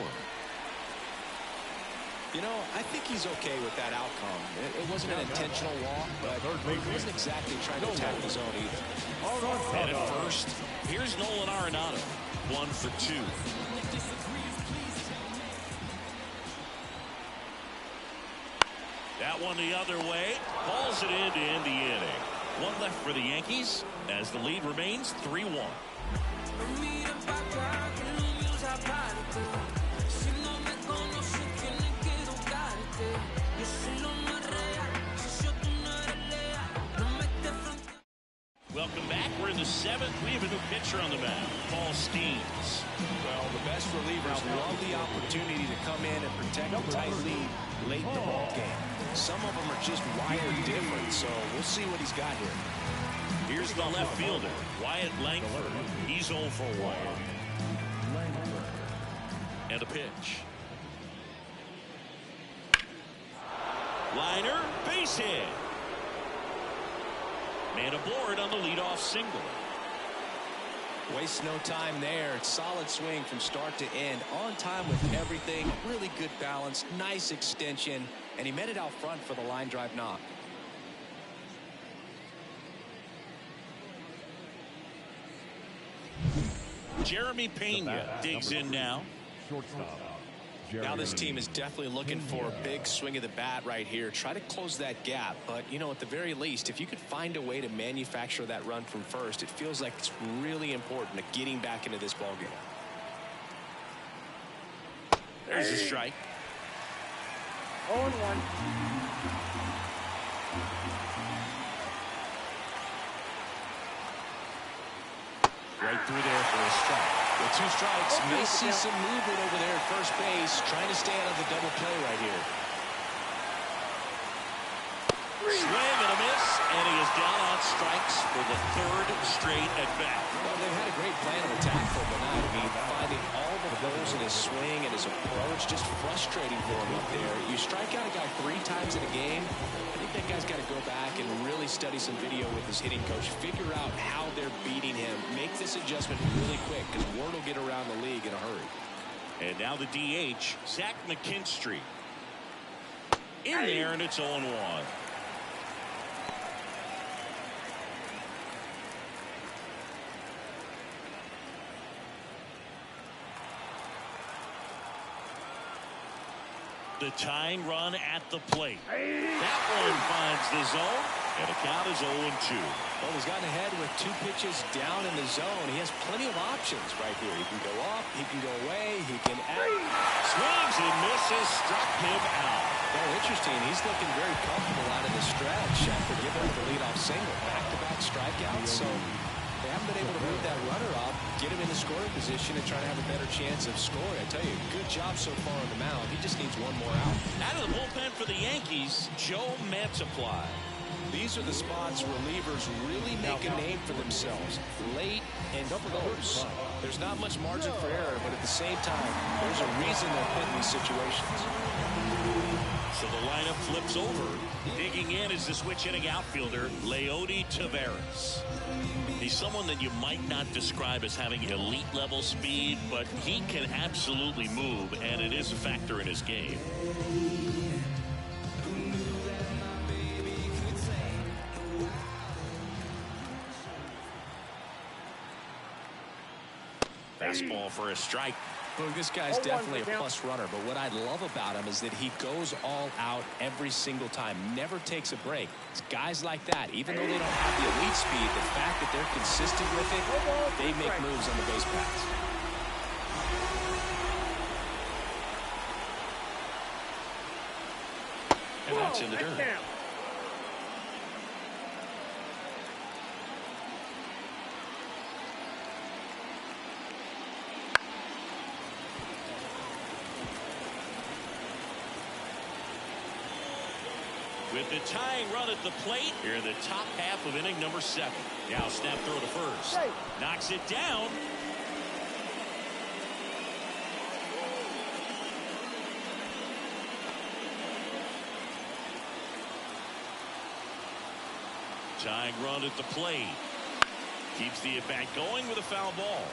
You know, I think he's okay with that outcome. It wasn't an intentional walk, but he wasn't exactly trying to attack the zone either. And at first, here's Nolan Arenado. 1 for 2. That one the other way. Balls it in to end the inning. 1 left for the Yankees as the lead remains 3-1. Welcome back. We're in the 7th. We have a new pitcher on the mound, Paul Steens. Well, the best relievers love the opportunity to come in and protect a tight lead late in the ball game. Some of them are just wired different, so we'll see what he's got here. Here's the left fielder, Wyatt Langford. He's 0 for 1. And a pitch. Liner, base hit. Man aboard on the leadoff single. Waste no time there. Solid swing from start to end. On time with everything. Really good balance. Nice extension. And he met it out front for the line drive knock. Jeremy Pena digs in now. Shortstop. Now this team is definitely looking for a big swing of the bat right here. Try to close that gap. But, you know, at the very least, if you could find a way to manufacture that run from first, it feels like it's really important to getting back into this ball game. There's a strike. 0-1. Right through there for a strike. With 2 strikes, may see some movement over there at first base, trying to stay out of the double play right here. Swing and a miss, and he is down on strikes for the 3rd straight at bat. Well, they've had a great plan of attack for him tonight. I mean, finding all the holes in his swing and his approach, just frustrating for him up there. You strike out a guy 3 times in a game, I think that guy's got to go back and really study some video with his hitting coach, figure out how they're beating him, make this adjustment really quick, because word will get around the league in a hurry. And now the DH, Zach McKinstry. In there, and it's 0-1. The tying run at the plate. That one finds the zone, and the count is 0-2. Well, he's gotten ahead with 2 pitches down in the zone. He has plenty of options right here. He can go up, he can go away, he can Swings and misses, struck him out. Well, interesting. He's looking very comfortable out of the stretch after giving up the leadoff single. Back-to-back strikeouts. So They haven't been able to move that runner up, get him in the scoring position, and try to have a better chance of scoring. I tell you, good job so far on the mound. He just needs one more out. Out of the bullpen for the Yankees, Joe Mantiply. These are the spots relievers really make a name for themselves. Late and close. There's not much margin for error, but at the same time, there's a reason they're put in these situations. So the lineup flips over. Digging in is the switch-hitting outfielder, Leody Taveras. He's someone that you might not describe as having elite-level speed, but he can absolutely move, and it is a factor in his game. Fastball for a strike. Look, this guy's definitely a plus runner, but what I love about him is that he goes all out every single time, never takes a break. It's guys like that, even though they don't have the elite speed, the fact that they're consistent with it, they make moves on the base paths. And that's in the dirt. With the tying run at the plate here in the top half of inning number 7. Now snap throw to first. Knocks it down. Tying run at the plate. Keeps the at-bat going with a foul ball.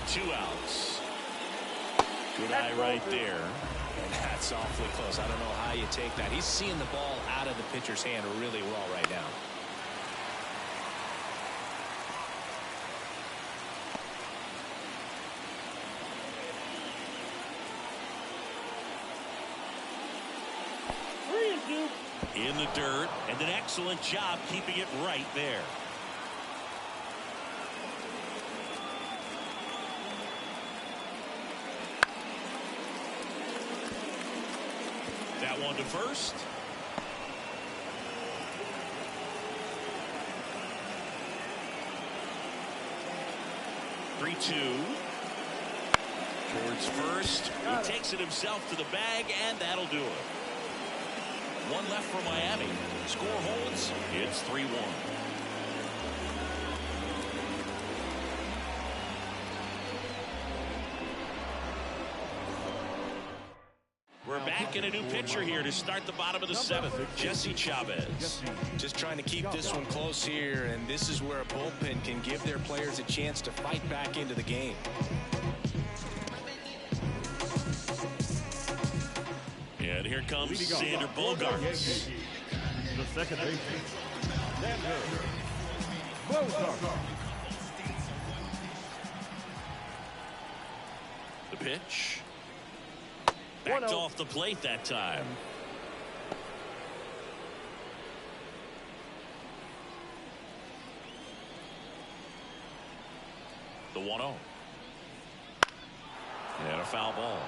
Two outs. Good eye right there. And that's awfully close. I don't know how you take that. He's seeing the ball out of the pitcher's hand really well right now. In the dirt, and an excellent job keeping it right there. That one to first. Three-two. Towards first. He takes it himself to the bag, and that'll do it. One left for Miami. Score holds. It's 3-1. We're back in a new pitcher here to start the bottom of the 7th. Jesse Chavez. Just trying to keep this one close here, and this is where a bullpen can give their players a chance to fight back into the game. And here comes Xander Bogaerts. The second baseman, Xander Bogaerts. The pitch. Backed off the plate that time. The 1-0. And a foul ball.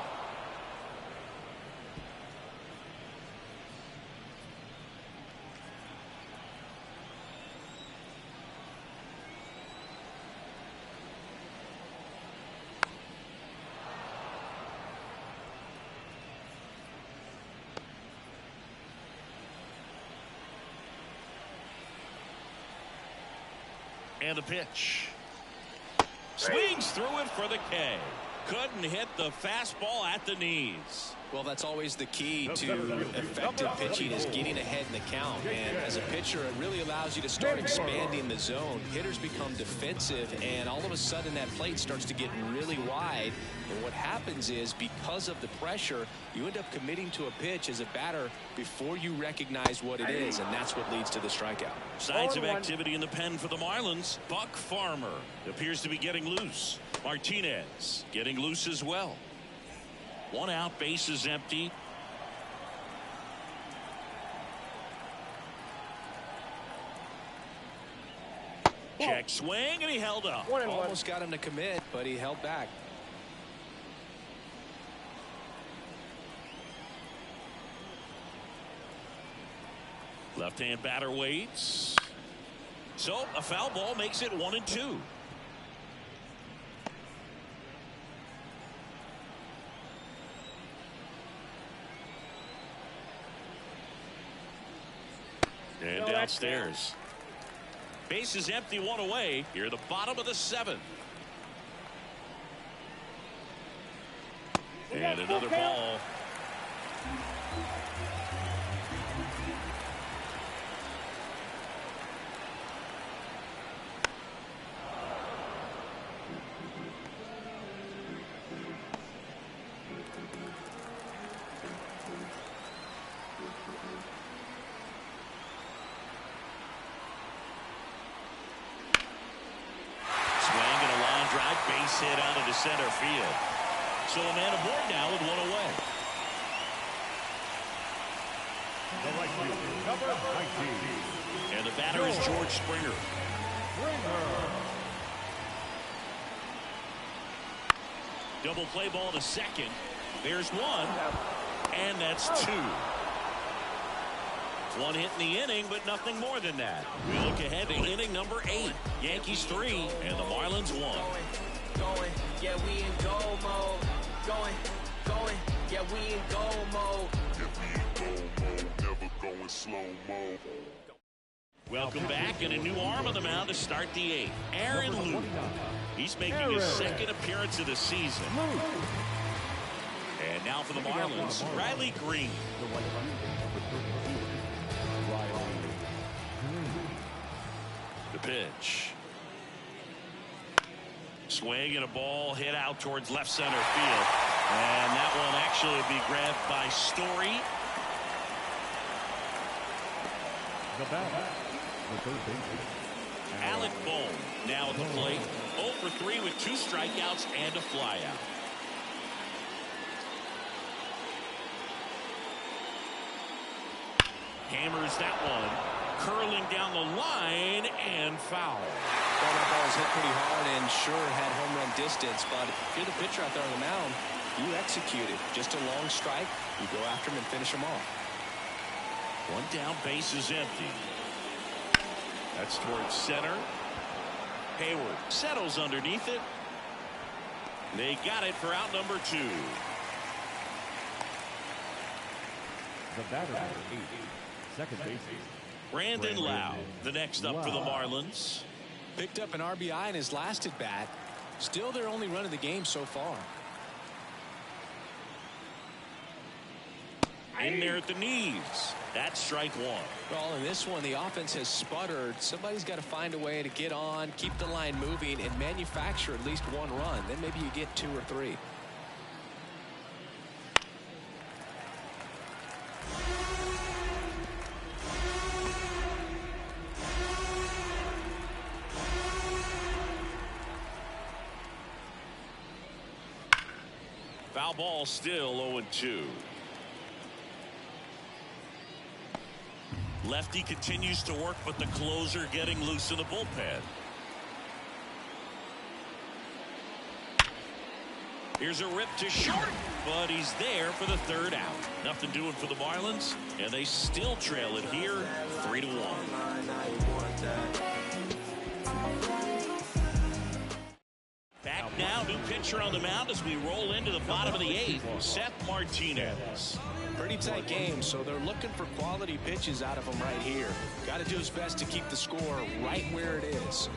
And the pitch. Swings through it for the K. Couldn't hit the fastball at the knees. Well, that's always the key to effective pitching, is getting ahead in the count. And as a pitcher, it really allows you to start expanding the zone. Hitters become defensive, and all of a sudden that plate starts to get really wide. And what happens is, because of the pressure, you end up committing to a pitch as a batter before you recognize what it is, and that's what leads to the strikeout. Signs of activity in the pen for the Marlins. Buck Farmer appears to be getting loose. Martinez getting loose as well. One out, bases empty. Check swing, and he held up. Almost got him to commit, but he held back. Left-hand batter waits. So a foul ball makes it 1-2. And downstairs. Base is empty, one away. Here, the bottom of the 7th. And another ball. Base hit out into center field. So a man aboard now with one away. The right fielder, number 19. And the batter is George Springer. Double play ball to second. There's one. And that's 2. One hit in the inning, but nothing more than that. We look ahead to inning number 8. Yankees 3 and the Marlins 1. Going, yeah, we in go mode. Going, yeah, we in go mode. Never going slow-mo. Welcome back, and a new arm on the mound to start the 8th. Aaron Luke. He's making his second appearance of the season. And now for the Marlins, Riley Green. The pitch. Swing and a ball hit out towards left center field. And that one actually will be grabbed by Story. The batter, the third baseman, Alec Bohm now at the plate. 0 for 3 with 2 strikeouts and a flyout. Hammers that one. Curling down the line and foul. Well, that ball was hit pretty hard and sure had home run distance, but if you're the pitcher out there on the mound, you execute it. Just a long strike, you go after him and finish him off. One down, base is empty. That's towards center. Hayward settles underneath it. They got it for out number 2. the batter, number 8, second baseman. Brandon Lau, the next up for the Marlins. Picked up an RBI in his last at bat. Still their only run of the game so far. In there at the knees. That's strike 1. Well, in this one, the offense has sputtered. Somebody's got to find a way to get on, keep the line moving, and manufacture at least one run. Then maybe you get 2 or 3. Foul ball, still 0-2. Lefty continues to work, but the closer getting loose in the bullpen. Here's a rip to short, but he's there for the 3rd out. Nothing doing for the Marlins, and they still trail it here, 3-1. Back now, new pitcher on the mound as we roll into the bottom of the 8th, Seth Martinez. Pretty tight game, so they're looking for quality pitches out of him right here. Got to do his best to keep the score right where it is.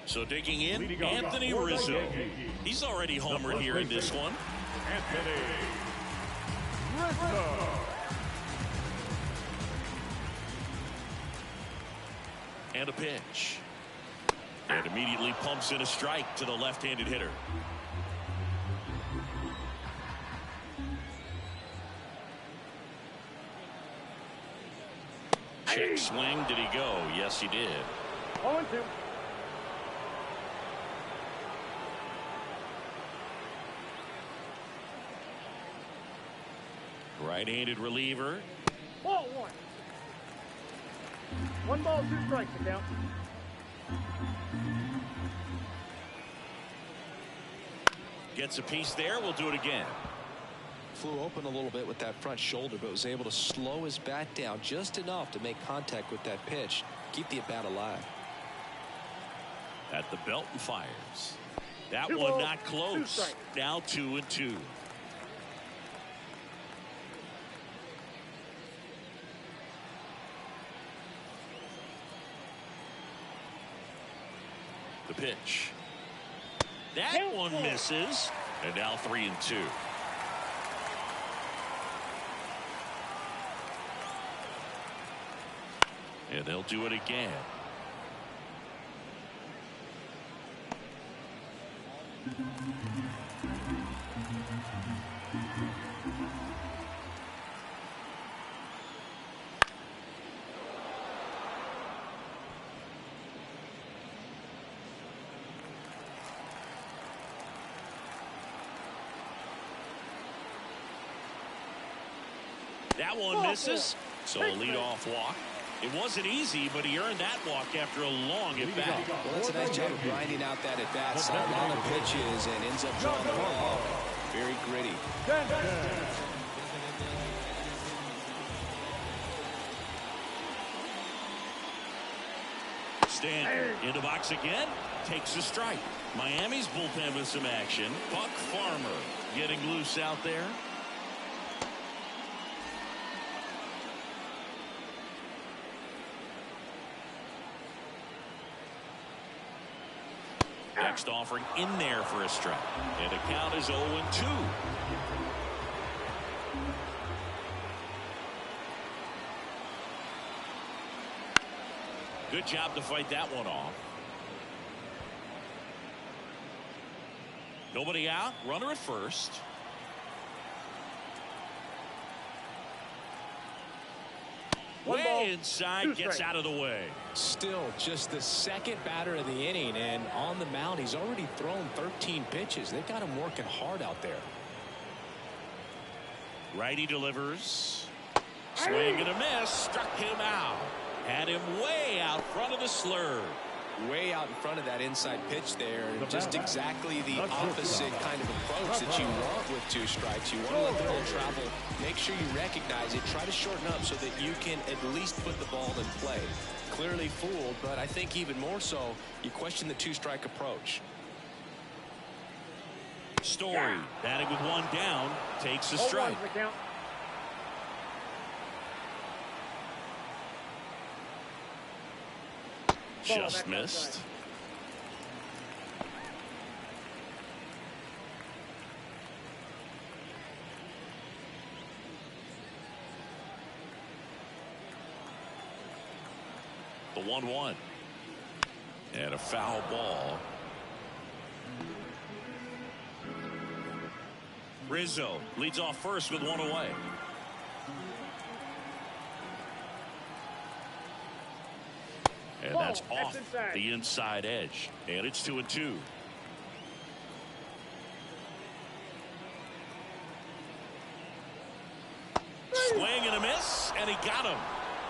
So digging in, Anthony Rizzo. He's already homered here in this one. Anthony Rizzo. And a pitch. And immediately pumps in a strike to the left-handed hitter. Check swing. Did he go? Yes, he did. 0-2. Right-handed reliever. Ball one. 1 ball, 2 strikes, the count. Gets a piece there. We'll do it again. Flew open a little bit with that front shoulder, but was able to slow his bat down just enough to make contact with that pitch. Keep the at-bat alive. At the belt and fires. That 2 one balls, not 2 close. strikes. Now 2-2. The pitch. That one misses. And now 3-2. And they'll do it again. That one misses. So a leadoff walk. It wasn't easy, but he earned that walk after a long at-bat. Well, that's a nice job of grinding out that at-bat. Saw a lot of pitches and ends up drawing the ball. Very gritty. Stanton in the box again. Takes a strike. Miami's bullpen with some action. Buck Farmer getting loose out there. Next offering in there for a strike. And the count is 0-2. Good job to fight that one off. Nobody out. Runner at first. Way inside, gets out of the way. Still just the second batter of the inning, and on the mound he's already thrown 13 pitches. They've got him working hard out there. Righty delivers. Swing and a miss. Struck him out. Had him way out front of the slur. Way out in front of that inside pitch there. Just exactly the opposite kind of approach that you want with 2 strikes. You want to let the ball travel. Make sure you recognize it. Try to shorten up so that you can at least put the ball in play. Clearly fooled, but I think even more so, you question the 2-strike approach. Story batting with 1 down. Takes a strike. Just missed. The 1-1. And a foul ball. Rizzo leads off first with 1 away. And that's off the inside edge. And it's 2-2. Swing and a miss. And he got him.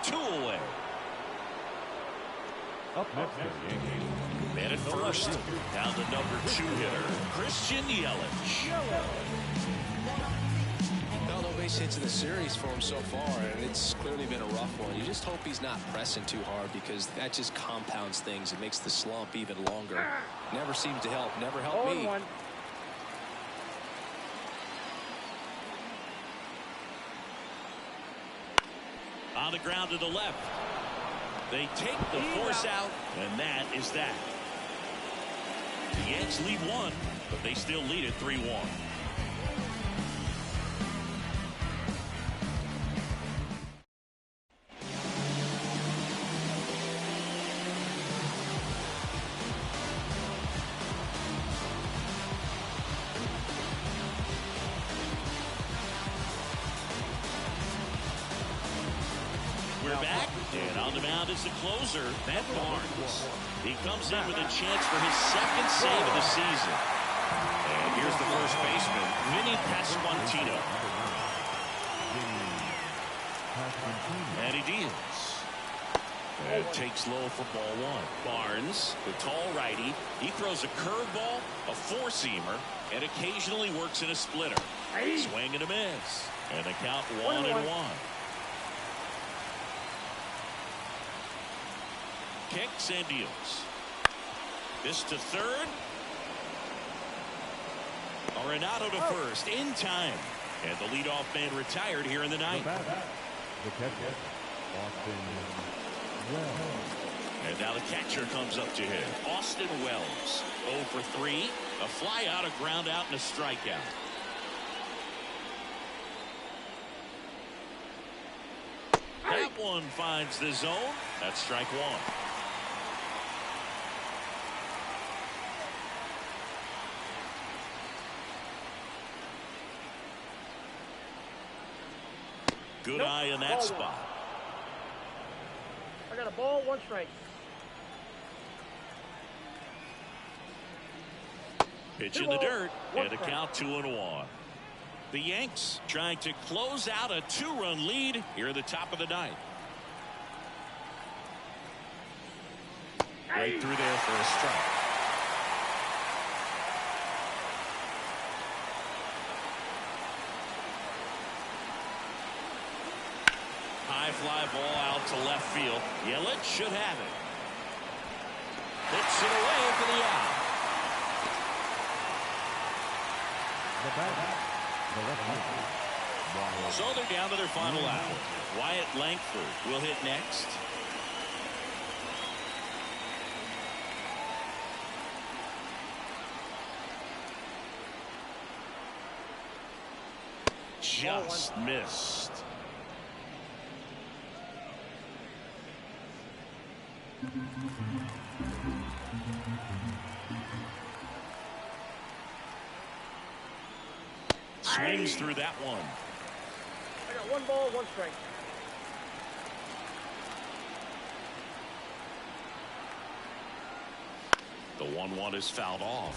2 away. Up next for the Yankees. Man at first. Down to number 2 hitter, Christian Yelich. No base hits in the series for him so far, and it's clearly been a rough one. You just hope he's not pressing too hard, because that just compounds things. It makes the slump even longer. Never seems to help. Never helped me. On the ground to the left. They take the force out, and that is that. The Yanks lead 1, but they still lead it 3-1. We're back, and on the mound is the closer, Matt Barnes. He comes in with a chance for his 2nd save of the season. And here's the first baseman, Vinny Pasquantino. And he deals. And takes low for ball one. Barnes, the tall righty, he throws a curveball, a four-seamer, and occasionally works in a splitter. Swing and a miss. And the count 1-1. Kicks and deals. This to third. Arenado to first in time. And the leadoff man retired here in the ninth. The catcher, Austin Wells. And now the catcher comes up to hit. Austin Wells, 0 for 3. A fly out, a ground out, and a strikeout. That one finds the zone. That's strike one. Good eye in that spot. I got a ball, 1 strike. Pitch in the dirt, and a count 2-1. The Yanks trying to close out a 2-run lead here at the top of the ninth. Right through there for a strike. High fly ball out to left field. Yelich should have it. Hits it away for the out. So they're down to their final out. Wyatt Langford will hit next. Just missed. Swings through that one. I got 1 ball, 1 strike. The 1-1 is fouled off.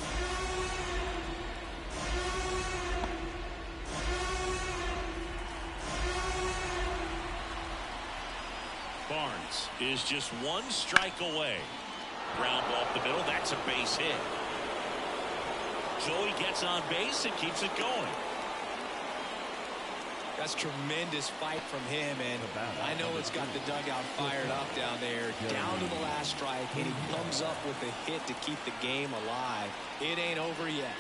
Barnes is just 1 strike away. Ground ball up the middle. That's a base hit. Joey gets on base and keeps it going. That's tremendous fight from him, and I know it's got the dugout fired up down there, down to the last strike, and he comes up with a hit to keep the game alive. It ain't over yet.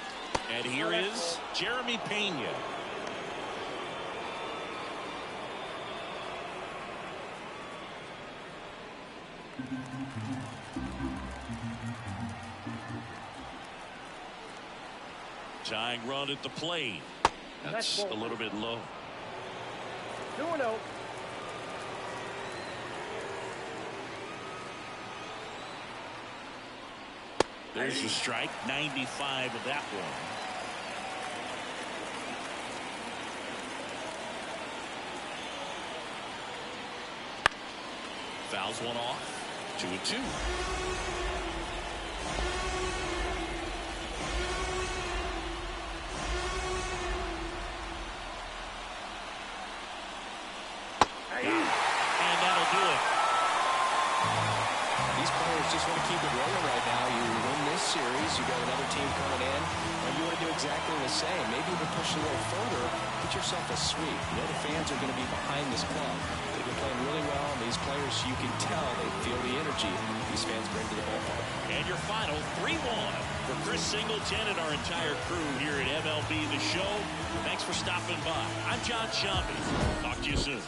And here is Jeremy Pena. Tying run at the plate. That's a little bit low. 2-0. There's the strike. 95 of that one. Fouls one off. 2-2. Just want to keep it rolling right now. You win this series, you got another team coming in, and you want to do exactly the same. Maybe even push a little further, get yourself a sweep. You know the fans are going to be behind this club. They've been playing really well, and these players, you can tell they feel the energy these fans bring to the ballpark. And your final 3-1 for Chris Singleton and our entire crew here at MLB The Show. Thanks for stopping by. I'm John Shambi. Talk to you soon.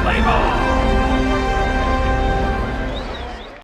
Play ball!